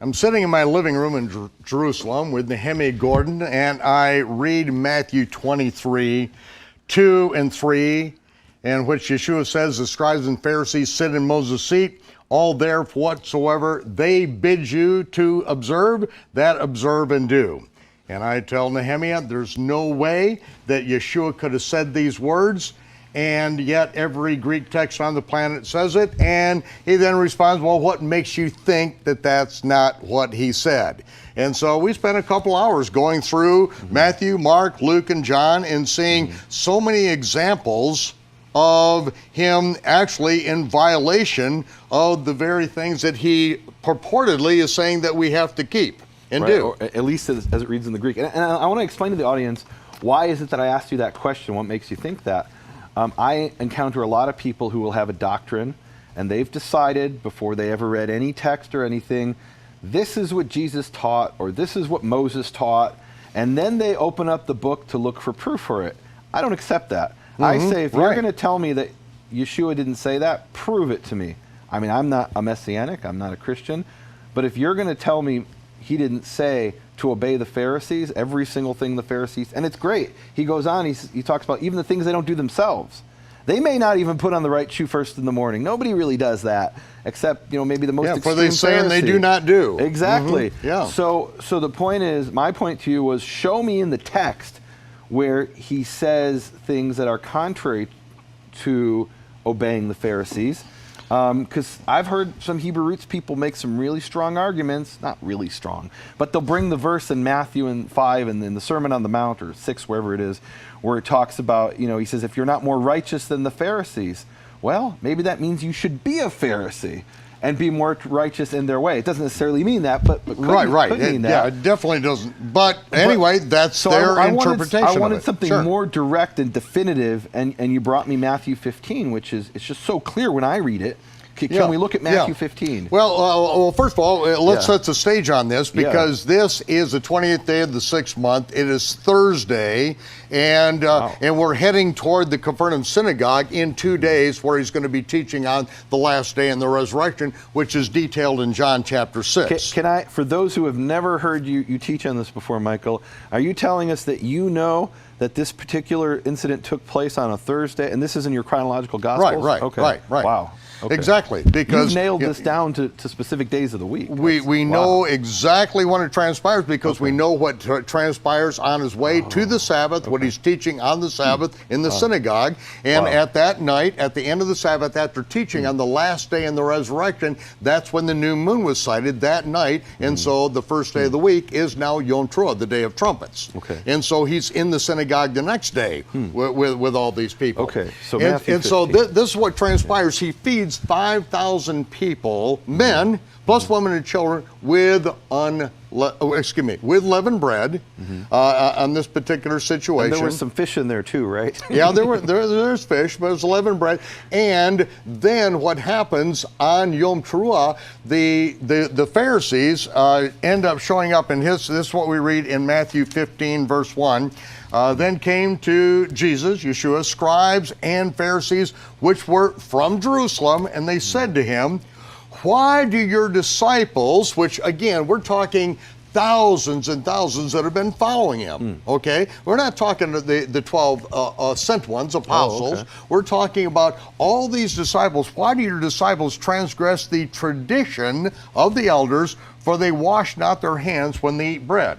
I'm sitting in my living room in Jerusalem with Nehemiah Gordon, and I read Matthew 23, 2 and 3, in which Yeshua says, the scribes and Pharisees sit in Moses' seat, all there whatsoever they bid you to observe, that observe and do. And I tell Nehemiah, there's no way that Yeshua could have said these words, and yet every Greek text on the planet says it, and he then responds, well, what makes you think that that's not what he said? And so we spent a couple hours going through Matthew, Mark, Luke, and John, and seeing so many examples of him actually in violation of the very things that he purportedly is saying that we have to keep and do. Or at least as it reads in the Greek. And I want to explain to the audience, why is it that I asked you that question? What makes you think that? I encounter a lot of people who will have a doctrine, and they've decided before they ever read any text or anything, this is what Jesus taught, or this is what Moses taught, and then they open up the book to look for proof for it. I don't accept that. I say, if you're going to tell me that Yeshua didn't say that, prove it to me. I mean, I'm not a Messianic, I'm not a Christian, but if you're going to tell me he didn't say to obey the Pharisees, every single thing the Pharisees, and it's great. He goes on, he talks about even the things they don't do themselves. They may not even put on the right shoe first in the morning. Nobody really does that, except, you know, maybe the most extreme for they say and they do not do. Exactly. Yeah. So the point is, my point to you was, show me in the text where he says things that are contrary to obeying the Pharisees. Because I've heard some Hebrew roots people make some really strong arguments, not really strong, but they'll bring the verse in Matthew and 5 and in the Sermon on the Mount, or 6, wherever it is, where it talks about, you know, he says, if you're not more righteous than the Pharisees, well, maybe that means you should be a Pharisee and be more righteous in their way. It doesn't necessarily mean that, but could mean that. Yeah, it definitely doesn't. But anyway, that's so their interpretation. I wanted of it. something more direct and definitive, and you brought me Matthew 15, which is, it's just so clear when I read it. Can we look at Matthew 15? Well, first of all, let's set the stage on this, because this is the 20th day of the 6th month. It is Thursday, and we're heading toward the Capernaum synagogue in 2 days, where he's going to be teaching on the last day and the resurrection, which is detailed in John chapter 6. Can I, for those who have never heard you teach on this before, Michael, are you telling us that you know that this particular incident took place on a Thursday, and this is in your chronological Gospels? Right. Wow. Okay. Exactly, because you've nailed this down to specific days of the week. We know exactly when it transpires, because we know what transpires on his way to the Sabbath, what he's teaching on the Sabbath in the synagogue, and at that night, at the end of the Sabbath, after teaching on the last day in the resurrection, that's when the new moon was sighted that night, and so the first day of the week is now Yom Teruah, the day of trumpets. And so he's in the synagogue the next day with all these people. So so this is what transpires. He feeds 5,000 people, men, plus women and children, with leavened bread on this particular situation. And there was some fish in there too, right? Yeah, there's fish, but it's leavened bread. And then what happens on Yom Teruah, the Pharisees end up showing up, and this is what we read in Matthew 15, verse 1. Then came to Jesus, Yeshua, scribes and Pharisees, which were from Jerusalem, and they said to him, why do your disciples, which again, we're talking thousands and thousands that have been following him, okay? We're not talking the 12 sent ones, apostles. We're talking about all these disciples. Why do your disciples transgress the tradition of the elders, for they wash not their hands when they eat bread?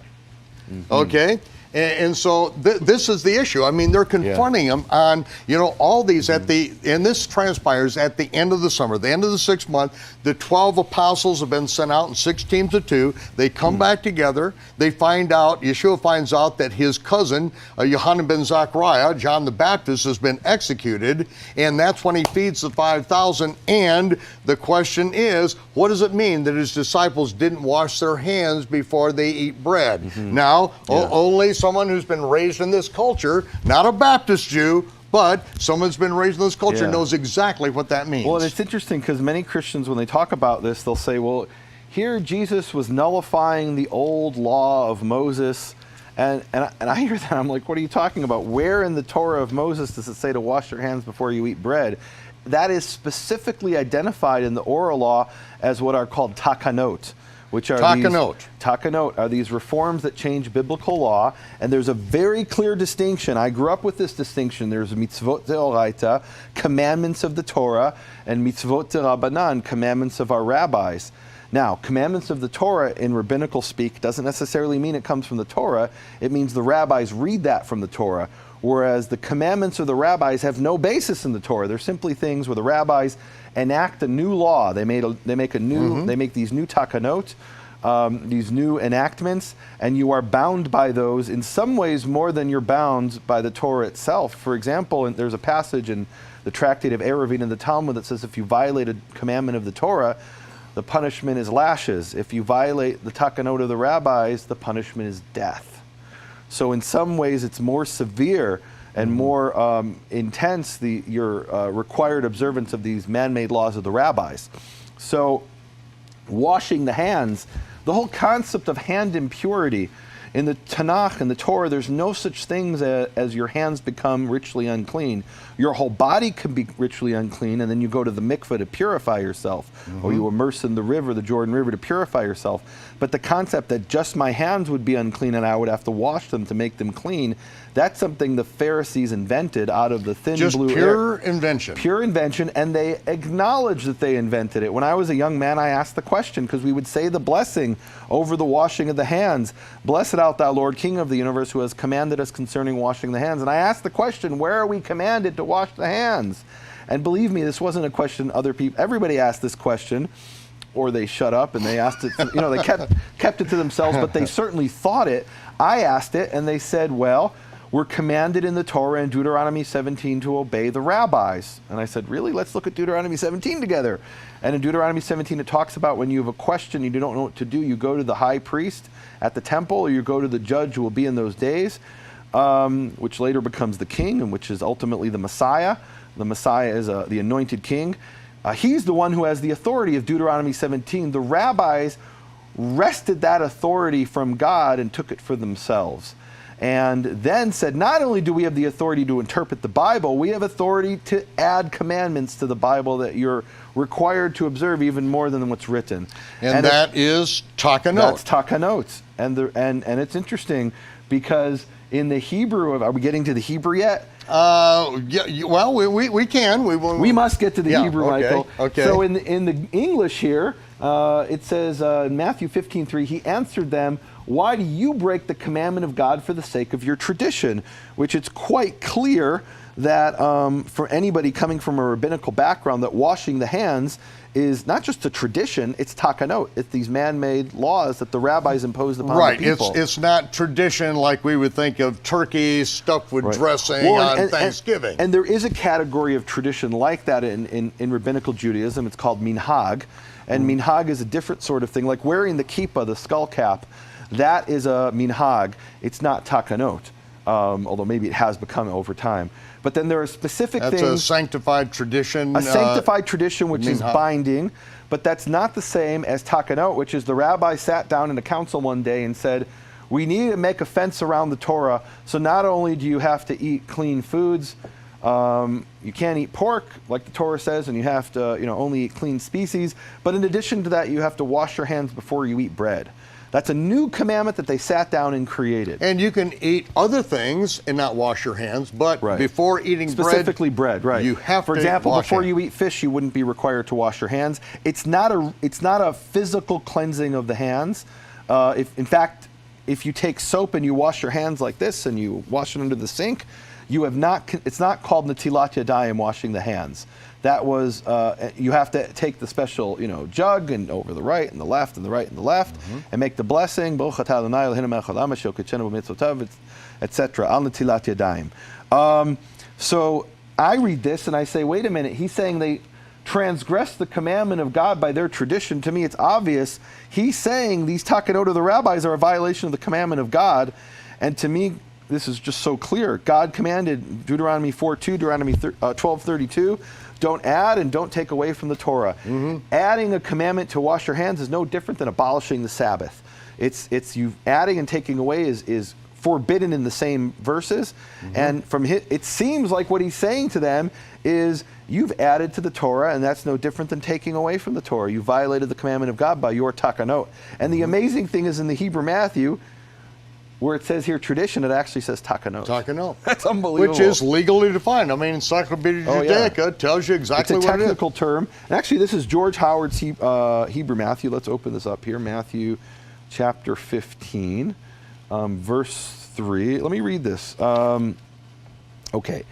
Okay? And so this is the issue. I mean, they're confronting him on, you know, all these and this transpires at the end of the summer, the end of the 6th month. The 12 apostles have been sent out in 6 teams of 2. They come back together. They find out, Yeshua finds out that his cousin, Yohanan ben Zachariah, John the Baptist, has been executed. And that's when he feeds the 5,000. And the question is, what does it mean that his disciples didn't wash their hands before they eat bread? Now, only someone who's been raised in this culture, not a Baptist Jew, but someone who's been raised in this culture knows exactly what that means. Well, and it's interesting, because many Christians, when they talk about this, they'll say, well, here Jesus was nullifying the old law of Moses. And I hear that, I'm like, what are you talking about? Where in the Torah of Moses does it say to wash your hands before you eat bread? That is specifically identified in the oral law as what are called takanot, which are takanot are these reforms that change biblical law. And there's a very clear distinction. I grew up with this distinction. There's mitzvot deoraita, commandments of the Torah, and mitzvot derabanan, commandments of our rabbis. Now, commandments of the Torah in rabbinical speak doesn't necessarily mean it comes from the Torah. It means the rabbis read that from the Torah, whereas the commandments of the rabbis have no basis in the Torah. They're simply things where the rabbis enact a new law. They make these new takanot, these new enactments, and you are bound by those in some ways more than you're bound by the Torah itself. For example, there's a passage in the Tractate of Eruvin in the Talmud that says if you violate a commandment of the Torah, the punishment is lashes. If you violate the takanot of the rabbis, the punishment is death. So in some ways, it's more severe and more intense, your required observance of these man-made laws of the rabbis. So washing the hands, the whole concept of hand impurity, in the Tanakh and the Torah, there's no such things as your hands become ritually unclean. Your whole body can be ritually unclean, and then you go to the mikveh to purify yourself, or you immerse in the river, the Jordan River, to purify yourself. But the concept that just my hands would be unclean and I would have to wash them to make them clean, that's something the Pharisees invented out of the thin just blue air. Pure invention. Pure invention, and they acknowledge that they invented it. When I was a young man, I asked the question, because we would say the blessing over the washing of the hands. Blessed art thou, Lord, King of the universe, who has commanded us concerning washing the hands. And I asked the question, where are we commanded to wash the hands? And believe me, this wasn't a question everybody asked this question, or they shut up and they asked it, they kept it to themselves, but they certainly thought it. I asked it, and they said, well, we're commanded in the Torah in Deuteronomy 17 to obey the rabbis. And I said, really? Let's look at Deuteronomy 17 together. And in Deuteronomy 17, it talks about when you have a question, you don't know what to do, you go to the high priest at the temple, or you go to the judge who will be in those days, which later becomes the king, and which is ultimately the Messiah. The Messiah is the anointed king. He's the one who has the authority of Deuteronomy 17. The rabbis wrested that authority from God and took it for themselves. And then said, not only do we have the authority to interpret the Bible, we have authority to add commandments to the Bible that you're required to observe even more than what's written. And that is takanot. That's takanot. And it's interesting because in the Hebrew, are we getting to the Hebrew yet? Yeah, well, we can. We must get to the Hebrew, okay, Michael. Okay. So in the English here, it says in Matthew 15:3, he answered them, why do you break the commandment of God for the sake of your tradition? Which it's quite clear that for anybody coming from a rabbinical background, that washing the hands is not just a tradition, it's takanot. It's these man-made laws that the rabbis imposed upon the people. Right, it's not tradition like we would think of turkey stuffed with dressing on Thanksgiving. And there is a category of tradition like that in rabbinical Judaism. It's called minhag. And minhag is a different sort of thing, like wearing the kippah, the skull cap. That is a minhag. It's not takanot, although maybe it has become over time. But then there are specific things. That's a sanctified tradition. A sanctified tradition, which is minhag. Binding, but that's not the same as takanot, which is the rabbi sat down in a council one day and said, we need to make a fence around the Torah, so not only do you have to eat clean foods, you can't eat pork, like the Torah says, and you have to only eat clean species, but in addition to that, you have to wash your hands before you eat bread. That's a new commandment that they sat down and created. And you can eat other things and not wash your hands, but before eating specifically bread, right? You have For to example, wash before it. you eat fish, you wouldn't be required to wash your hands. It's not a physical cleansing of the hands. In fact, if you take soap and you wash your hands like this and you wash it under the sink, it's not called netilat yadayim, washing the hands. That was, you have to take the special, jug and over the right and the left and the right and the left and make the blessing, etc. Al netilat yadayim. So I read this and I say, wait a minute, he's saying they transgress the commandment of God by their tradition. To me, it's obvious. He's saying these takanot of the rabbis are a violation of the commandment of God. And to me, this is just so clear. God commanded, Deuteronomy 4:2, Deuteronomy 12:32, don't add and don't take away from the Torah. Adding a commandment to wash your hands is no different than abolishing the Sabbath. It's you adding and taking away is forbidden in the same verses. And from it seems like what he's saying to them is you've added to the Torah, and that's no different than taking away from the Torah. You violated the commandment of God by your takanot. And the amazing thing is in the Hebrew Matthew, where it says here tradition, it actually says takanot. Takanot. That's unbelievable. Which is legally defined. I mean, Encyclopedia Judaica tells you exactly what it is. It's a technical term. And actually, this is George Howard's Hebrew Matthew. Let's open this up here. Matthew chapter 15, verse 3. Let me read this. Okay.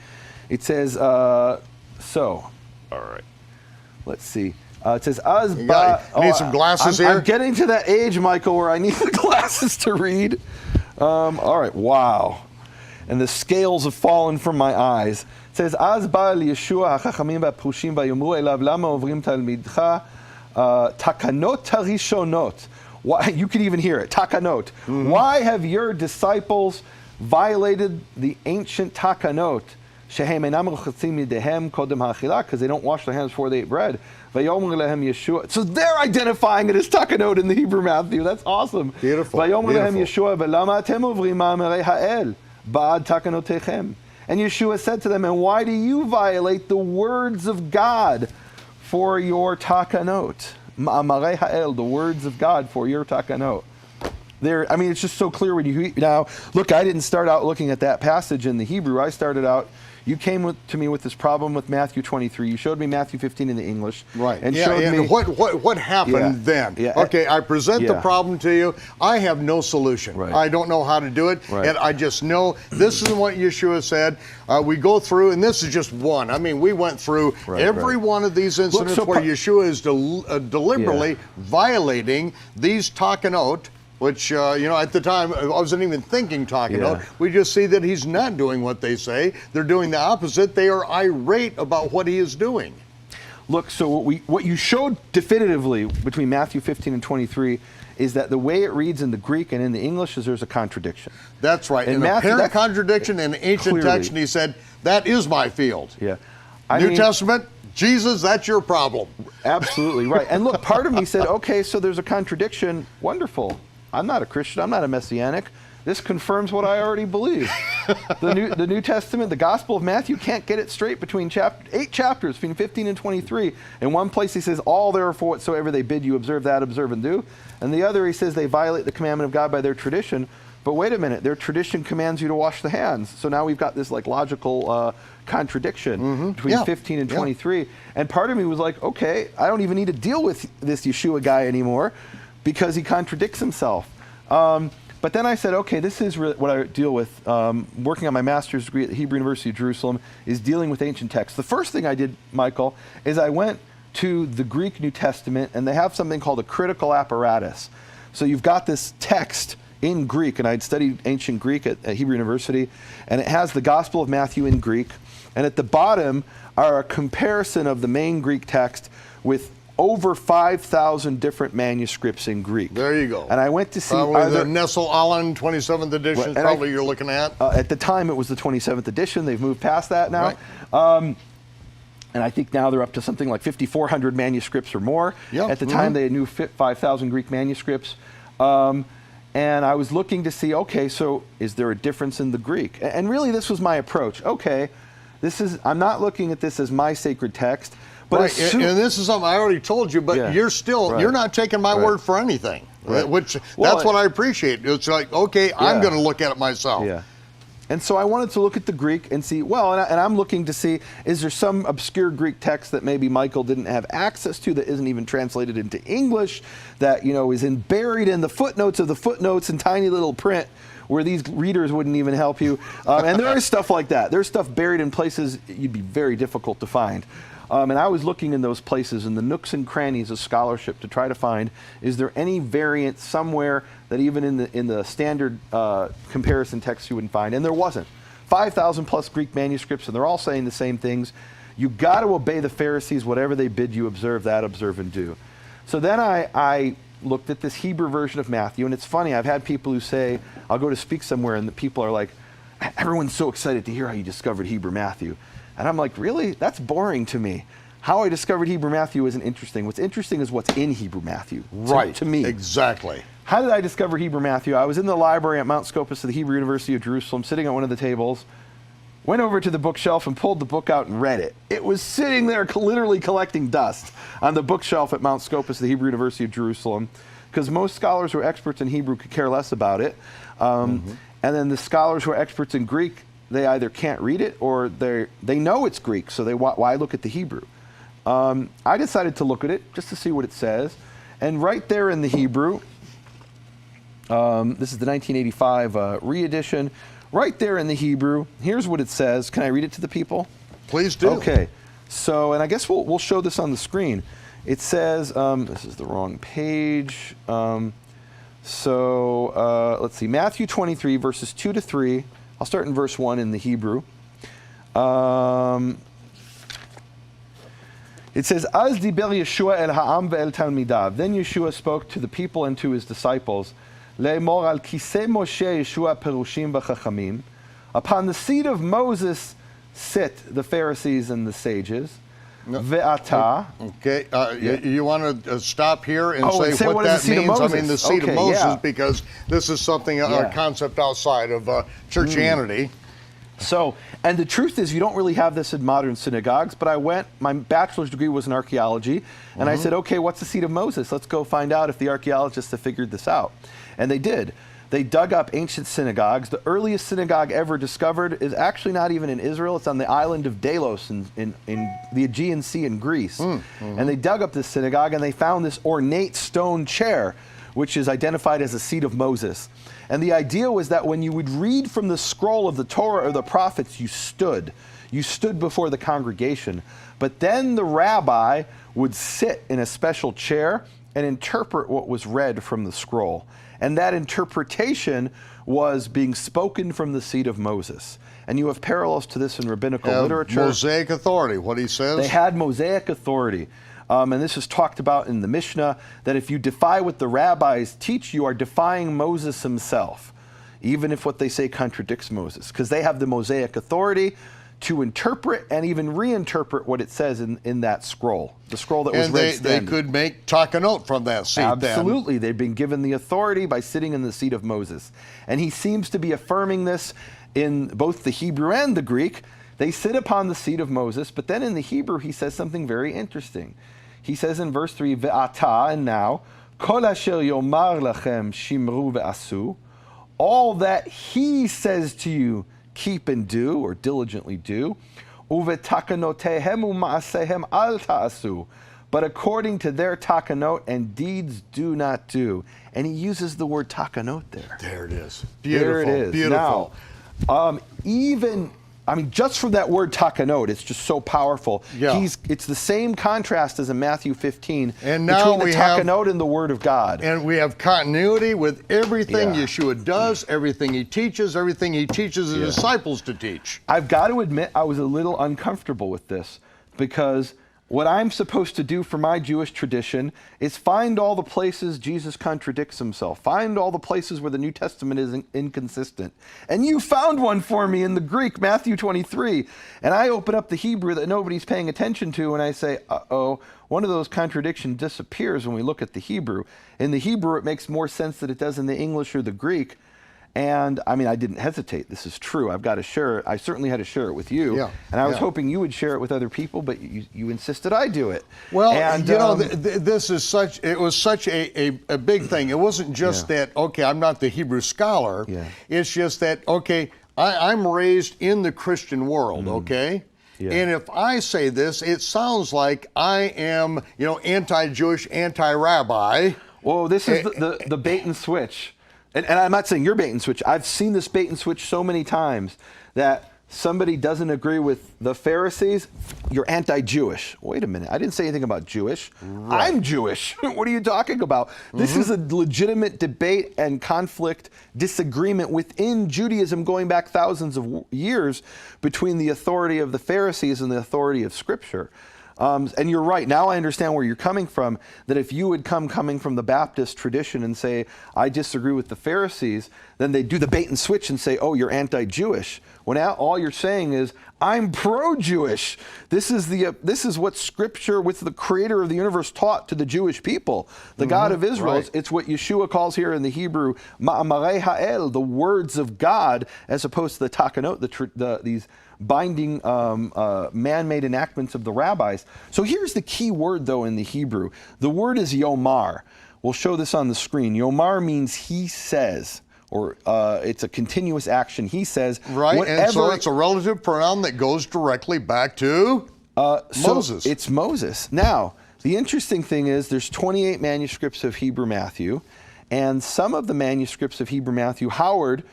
It says, all right. Let's see. It says, need some glasses here? I'm getting to that age, Michael, where I need the glasses to read. All right, wow. And the scales have fallen from my eyes. It says, Az ba Yeshua hachachamim v'aprushim vayomru elav lama ovrim talmidcha takanot harishonot. Why, you can even hear it, takanot. Mm-hmm. Why have your disciples violated the ancient takanot? Shehem einam rochatzim yidehem kodem ha'achila, because they don't wash their hands before they eat bread. Vayomer lehem Yeshua. So they're identifying it as takanot in the Hebrew Matthew. That's awesome. Beautiful. Vayomer lehem Yeshua velama atem ovrim ma'amarei ha'el ba'ad takanotechem. And Yeshua said to them, and why do you violate the words of God for your takanot? Ma'amarei ha'el, the words of God for your takanot. There, I mean, it's just so clear when you now look. I didn't start out looking at that passage in the Hebrew. I started out. You came to me with this problem with Matthew 23. You showed me Matthew 15 in the English, right? And showed me what happened then. Yeah. Okay, I present the problem to you. I have no solution. Right. I don't know how to do it, and I just know this is what Yeshua said. We go through, and this is just one. I mean, we went through every one of these incidents where Yeshua is deliberately violating these takanot. Which, at the time, I wasn't even thinking takanot. We just see that he's not doing what they say. They're doing the opposite. They are irate about what he is doing. Look, so what you showed definitively between Matthew 15 and 23 is that the way it reads in the Greek and in the English is there's a contradiction. That's right. An apparent contradiction in the ancient text, and he said, that is my field. Yeah. New Testament, Jesus, that's your problem. Absolutely right. And look, part of me said, okay, so there's a contradiction. Wonderful. I'm not a Christian. I'm not a Messianic. This confirms what I already believe. The New Testament, the Gospel of Matthew, can't get it straight between 8 chapters, between 15 and 23. In one place he says, all therefore whatsoever they bid you observe, that observe and do. And the other he says they violate the commandment of God by their tradition. But wait a minute, their tradition commands you to wash the hands. So now we've got this logical contradiction between 15 and 23. And part of me was like, okay, I don't even need to deal with this Yeshua guy anymore, because he contradicts himself. But then I said, okay, this is what I deal with. Working on my master's degree at the Hebrew University of Jerusalem is dealing with ancient texts. The first thing I did, Michael, is I went to the Greek New Testament, and they have something called a critical apparatus. So you've got this text in Greek, and I'd studied ancient Greek at Hebrew University, and it has the Gospel of Matthew in Greek, and at the bottom are a comparison of the main Greek text with over 5,000 different manuscripts in Greek. There you go. And I went to see... the Nestle-Aland 27th edition is probably you're looking at. At the time, it was the 27th edition. They've moved past that now. Right. And I think now they're up to something like 5,400 manuscripts or more. Yep. At the time, they knew 5,000 Greek manuscripts. And I was looking to see, okay, so is there a difference in the Greek? And really, this was my approach. Okay, I'm not looking at this as my sacred text. But and this is something I already told you, but you're not taking my word for anything, which that's what I appreciate. It's like, okay, I'm going to look at it myself. Yeah. And so I wanted to look at the Greek and see, well, and I'm looking to see, is there some obscure Greek text that maybe Michael didn't have access to, that isn't even translated into English, that, is buried in the footnotes of the footnotes in tiny little print, where these readers wouldn't even help you. And there is stuff like that. There's stuff buried in places you'd be very difficult to find. And I was looking in those places, in the nooks and crannies of scholarship, to try to find, is there any variant somewhere that even in the standard comparison text you wouldn't find? And there wasn't. 5,000 plus Greek manuscripts, and they're all saying the same things. You got to obey the Pharisees. Whatever they bid you observe, that observe and do. So then I looked at this Hebrew version of Matthew, and it's funny. I've had people who say, I'll go to speak somewhere, and the people are like, everyone's so excited to hear how you discovered Hebrew Matthew. And I'm like, really? That's boring to me. How I discovered Hebrew Matthew isn't interesting. What's interesting is what's in Hebrew Matthew. Right. To me. Exactly. How did I discover Hebrew Matthew? I was in the library at Mount Scopus of the Hebrew University of Jerusalem, sitting at one of the tables, went over to the bookshelf and pulled the book out and read it. It was sitting there literally collecting dust on the bookshelf at Mount Scopus, the Hebrew University of Jerusalem, because most scholars who are experts in Hebrew could care less about it. And then the scholars who are experts in Greek, they either can't read it or they know it's Greek, so why look at the Hebrew? I decided to look at it just to see what it says. And right there in the Hebrew, this is the 1985 re-edition. Right there in the Hebrew, here's what it says. Can I read it to the people? Please do. Okay. So, and I guess we'll show this on the screen. It says, this is the wrong page. Let's see, Matthew 23, verses 2 to 3. I'll start in verse 1 in the Hebrew. It says, Az diber Yeshua el ha'am ve'el talmidav. Then Yeshua spoke to the people and to his disciples. Le'emor al kisei Moshe Yeshua perushim v'chachamim. Upon the seat of Moses sit the Pharisees and the sages. Ve'ata. Okay, you want to stop here and say what that means? I mean, the seat of Moses, because this is something, a concept outside of churchianity. So, and the truth is, you don't really have this in modern synagogues, but my bachelor's degree was in archaeology, and I said, okay, what's the seat of Moses? Let's go find out if the archaeologists have figured this out. And they did. They dug up ancient synagogues. The earliest synagogue ever discovered is actually not even in Israel. It's on the island of Delos in the Aegean Sea in Greece. And they dug up this synagogue, and they found this ornate stone chair, which is identified as a seat of Moses. And the idea was that when you would read from the scroll of the Torah or the prophets, you stood. You stood before the congregation. But then the rabbi would sit in a special chair and interpret what was read from the scroll. And that interpretation was being spoken from the seat of Moses. And you have parallels to this in rabbinical literature. Mosaic authority, what he says. They had Mosaic authority. And this is talked about in the Mishnah, that if you defy what the rabbis teach, you are defying Moses himself, even if what they say contradicts Moses, because they have the Mosaic authority to interpret and even reinterpret what it says in that scroll, the scroll that was read standing. And they could make takanot from that seat. Absolutely. They've been given the authority by sitting in the seat of Moses. And he seems to be affirming this in both the Hebrew and the Greek. They sit upon the seat of Moses, but then in the Hebrew he says something very interesting. He says in verse 3, Ve'ata, and now, Kol asher yomar lachem shimru ve'asu, all that he says to you, keep and do, or diligently do, uvetakanotehem u'ma'asehem al ta'asu, but according to their takanot and deeds do not do. And he uses the word takanot there. There it is. Beautiful. There it is. Beautiful. Now, just from that word takanot, it's just so powerful. Yeah. It's the same contrast as in Matthew 15 and now between the takanot and the Word of God. And we have continuity with everything Yeshua does, everything he teaches his disciples to teach. I've got to admit, I was a little uncomfortable with this, because what I'm supposed to do for my Jewish tradition is find all the places Jesus contradicts himself, find all the places where the New Testament is inconsistent. And you found one for me in the Greek, Matthew 23. And I open up the Hebrew that nobody's paying attention to, and I say, uh-oh, one of those contradictions disappears when we look at the Hebrew. In the Hebrew, it makes more sense than it does in the English or the Greek. And I mean, I didn't hesitate. This is true. I've got to share it. I certainly had to share it with you. Yeah, and I was hoping you would share it with other people, but you insisted I do it. Well, and, this is it was such a big thing. It wasn't just that, okay, I'm not the Hebrew scholar. Yeah. It's just that, okay, I'm raised in the Christian world, okay? Yeah. And if I say this, it sounds like I am, anti-Jewish, anti-rabbi. Well, this is the bait and switch. And I'm not saying you're bait and switch. I've seen this bait and switch so many times that somebody doesn't agree with the Pharisees, you're anti-Jewish. Wait a minute, I didn't say anything about Jewish. Right. I'm Jewish. What are you talking about? This is a legitimate debate and conflict, disagreement within Judaism going back thousands of years between the authority of the Pharisees and the authority of Scripture. And you're right. Now I understand where you're coming from, that if you would coming from the Baptist tradition and say, I disagree with the Pharisees, then they do the bait and switch and say, oh, you're anti-Jewish. When all you're saying is, I'm pro-Jewish. This is what Scripture, with the Creator of the universe, taught to the Jewish people, the God of Israel. Right. It's what Yeshua calls here in the Hebrew Ma'amarei Ha'el, the words of God, as opposed to the Takanot, these binding man-made enactments of the rabbis. So here's the key word, though, in the Hebrew. The word is yomar. We'll show this on the screen. Yomar means he says, or it's a continuous action. He says, Right, whatever, and so it's a relative pronoun that goes directly back to Moses. So it's Moses. Now, the interesting thing is there's 28 manuscripts of Hebrew Matthew, and some of the manuscripts of Hebrew Matthew, Howard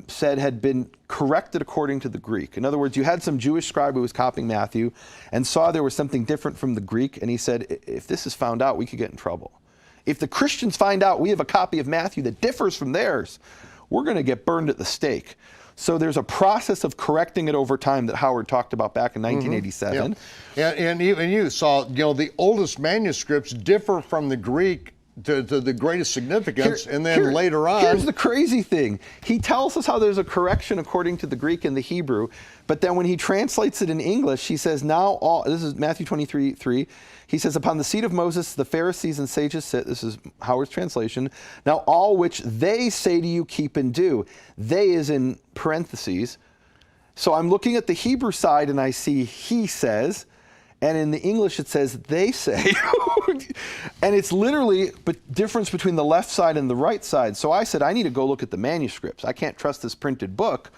said had been corrected according to the Greek. In other words, you had some Jewish scribe who was copying Matthew and saw there was something different from the Greek, and he said, if this is found out, we could get in trouble. If the Christians find out we have a copy of Matthew that differs from theirs, we're going to get burned at the stake. So there's a process of correcting it over time that Howard talked about back in 1987. Yeah. And even you saw, the oldest manuscripts differ from the Greek to the greatest significance, and then later on... Here's the crazy thing. He tells us how there's a correction according to the Greek and the Hebrew, but then when he translates it in English, he says, this is Matthew 23:3, he says, upon the seat of Moses, the Pharisees and sages sit, this is Howard's translation, now all which they say to you, keep and do. They is in parentheses. So I'm looking at the Hebrew side and I see he says, and in the English it says they say. And it's literally the difference between the left side and the right side. So I said, I need to go look at the manuscripts. I can't trust this printed book.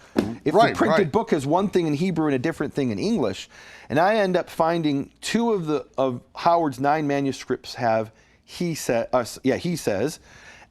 If the printed book has one thing in Hebrew and a different thing in English, and I end up finding 2 of Howard's 9 manuscripts have he says,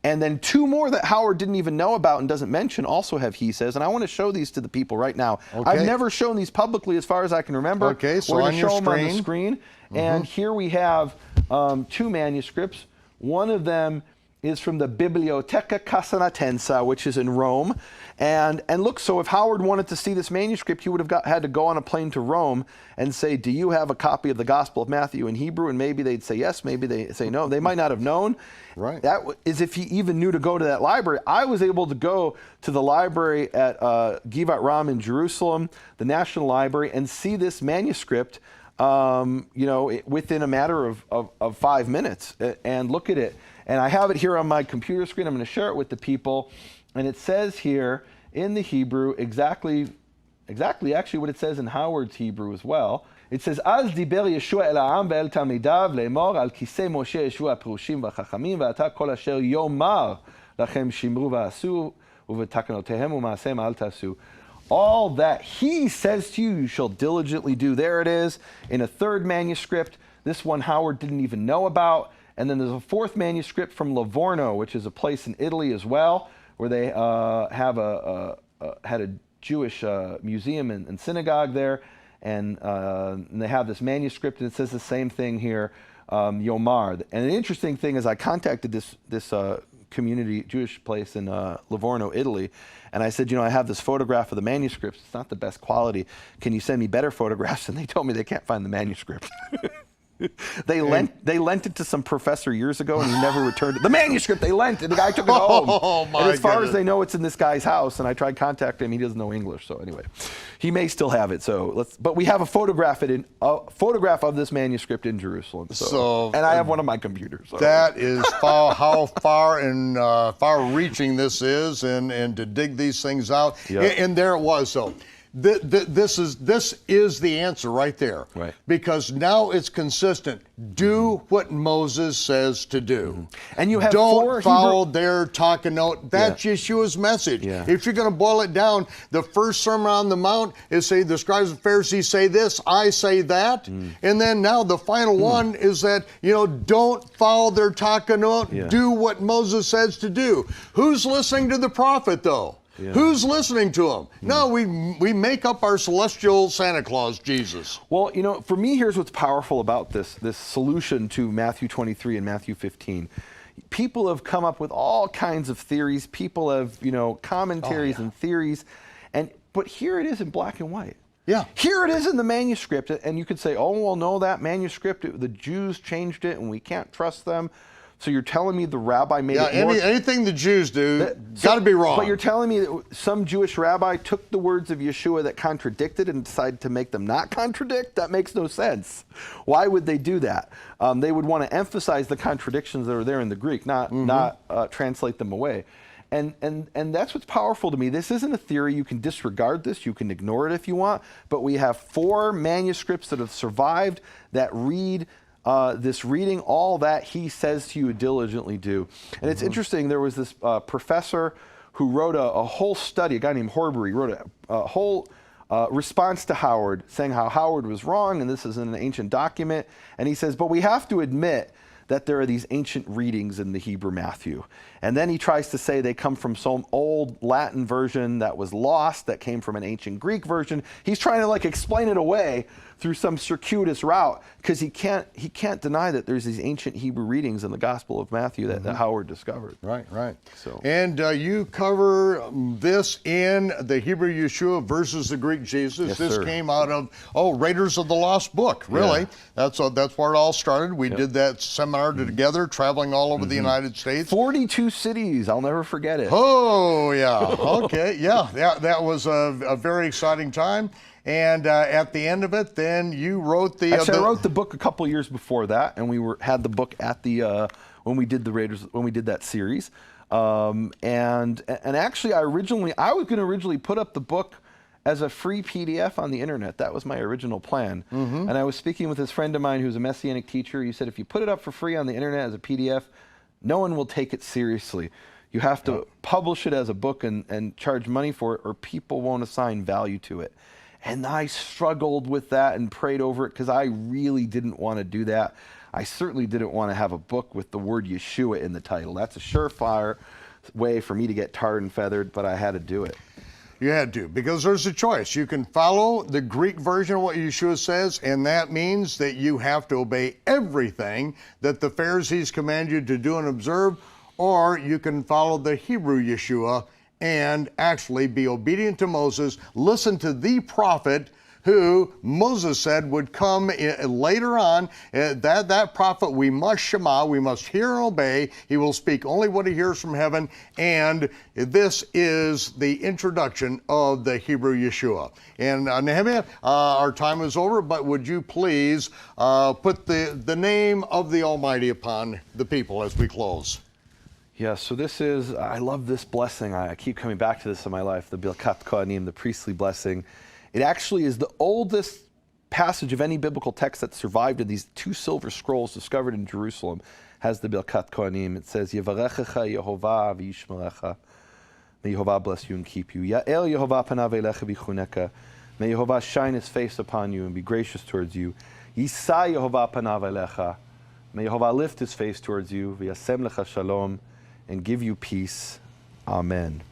and then 2 more that Howard didn't even know about and doesn't mention also have he says, and I want to show these to the people right now. Okay. I've never shown these publicly as far as I can remember. Okay, so we're on going to your show them on the screen. screen. And here we have 2 manuscripts. One of them is from the Biblioteca Casanatensa, which is in Rome. And look, so if Howard wanted to see this manuscript, he would have had to go on a plane to Rome and say, do you have a copy of the Gospel of Matthew in Hebrew? And maybe they'd say yes, maybe they say no. They might not have known. Right. That is if he even knew to go to that library. I was able to go to the library at Givat Ram in Jerusalem, the National Library, and see this manuscript within a matter of 5 minutes and look at it. And I have it here on my computer screen. I'm going to share it with the people. And it says here in the Hebrew exactly actually what it says in Howard's Hebrew as well. It says, Az diber Yeshua el ha'am ve'el talmidav le'emor al kisei Moshe Yeshua perushim v'chachamim ve'ata kol asher yomar lachem shimru v'asu u'v'takanotehem u'ma'asem al tasu. All that he says to you, you shall diligently do. There it is in a 3rd manuscript. This one Howard didn't even know about. And then there's a 4th manuscript from Livorno, which is a place in Italy as well, where they had a Jewish museum and synagogue there. And they have this manuscript, and it says the same thing here, Yomar. And the interesting thing is I contacted this community, Jewish place in Livorno, Italy, and I said, I have this photograph of the manuscripts. It's not the best quality. Can you send me better photographs? And they told me they can't find the manuscript. They lent it to some professor years ago, and he never returned it. The manuscript they lent, and the guy took it home. Oh, my and as far goodness. as they know, it's in this guy's house. And I tried contacting him; he doesn't know English. So anyway, he may still have it. So but we have a photograph of this manuscript in Jerusalem. And I have one on my computer. So. That is how far and far-reaching this is, and to dig these things out. Yep. And there it was. So this is the answer right there. Right. Because now it's consistent. Do what Moses says to do. And you have Don't follow their talking note. That's Yeshua's message. Yeah. If you're going to boil it down, the first Sermon on the Mount is say the scribes and Pharisees say this, I say that. And then now the final one is that, don't follow their talking note. Yeah. Do what Moses says to do. Who's listening to the prophet, though? Yeah. Who's listening to him? No, we make up our celestial Santa Claus, Jesus. Well, for me, here's what's powerful about this solution to Matthew 23 and Matthew 15. People have come up with all kinds of theories. People have, commentaries and theories. But here it is in black and white. Yeah. Here it is in the manuscript. And you could say, oh, well, no, that manuscript, the Jews changed it and we can't trust them. So you're telling me the rabbi made Yeah, it more... anything the Jews do, got to be wrong. But you're telling me that some Jewish rabbi took the words of Yeshua that contradicted and decided to make them not contradict? That makes no sense. Why would they do that? They would want to emphasize the contradictions that are there in the Greek, not translate them away. And that's what's powerful to me. This isn't a theory. You can disregard this. You can ignore it if you want. But we have 4 manuscripts that have survived that read this reading all that he says to you diligently do. And it's interesting, there was this professor who wrote a whole study, a guy named Horbury, wrote a whole response to Howard, saying how Howard was wrong, and this is in an ancient document. And he says, but we have to admit that there are these ancient readings in the Hebrew Matthew. And then he tries to say they come from some old Latin version that was lost, that came from an ancient Greek version. He's trying to like explain it away through some circuitous route, because he can't deny that there's these ancient Hebrew readings in the Gospel of Matthew that Howard discovered. Right. So. And you cover this in the Hebrew Yeshua versus the Greek Jesus. Yes, this sir. came out of Raiders of the Lost Book. Really, that's where it all started. We did that seminar together, traveling all over the United States. 42 cities. I'll never forget it. Oh yeah. Okay. Yeah. That was a very exciting time. And at the end of it, then you wrote the. Actually, I wrote the book a couple years before that, and we had the book at the when we did the Raiders, when we did that series. And actually, I was going to originally put up the book as a free PDF on the internet. That was my original plan. And I was speaking with this friend of mine who's a Messianic teacher. He said, if you put it up for free on the internet as a PDF, no one will take it seriously. You have to publish it as a book and charge money for it, or people won't assign value to it. And I struggled with that and prayed over it, because I really didn't want to do that. I certainly didn't want to have a book with the word Yeshua in the title. That's a surefire way for me to get tarred and feathered, but I had to do it. You had to, because there's a choice. You can follow the Greek version of what Yeshua says, and that means that you have to obey everything that the Pharisees command you to do and observe, or you can follow the Hebrew Yeshua and actually be obedient to Moses, listen to the prophet who Moses said would come later on. That prophet we must shema, we must hear and obey. He will speak only what he hears from heaven, and this is the introduction of the Hebrew Yeshua. And Nehemiah, our time is over, but would you please put the name of the Almighty upon the people as we close? Yeah, so this is, I love this blessing. I keep coming back to this in my life, the Birkat Kohanim, the priestly blessing. It actually is the oldest passage of any biblical text that survived in these 2 silver scrolls discovered in Jerusalem. Has the Birkat Kohanim. It says, Yevarechecha Yehovah v'yishmerecha. May Yehovah bless you and keep you. Ya'el Yehovah panav elecha v'chuneka. May Yehovah shine his face upon you and be gracious towards you. Yisa Yehovah panav elecha. May Yehovah lift his face towards you. V'yasem lecha shalom. And give you peace. Amen.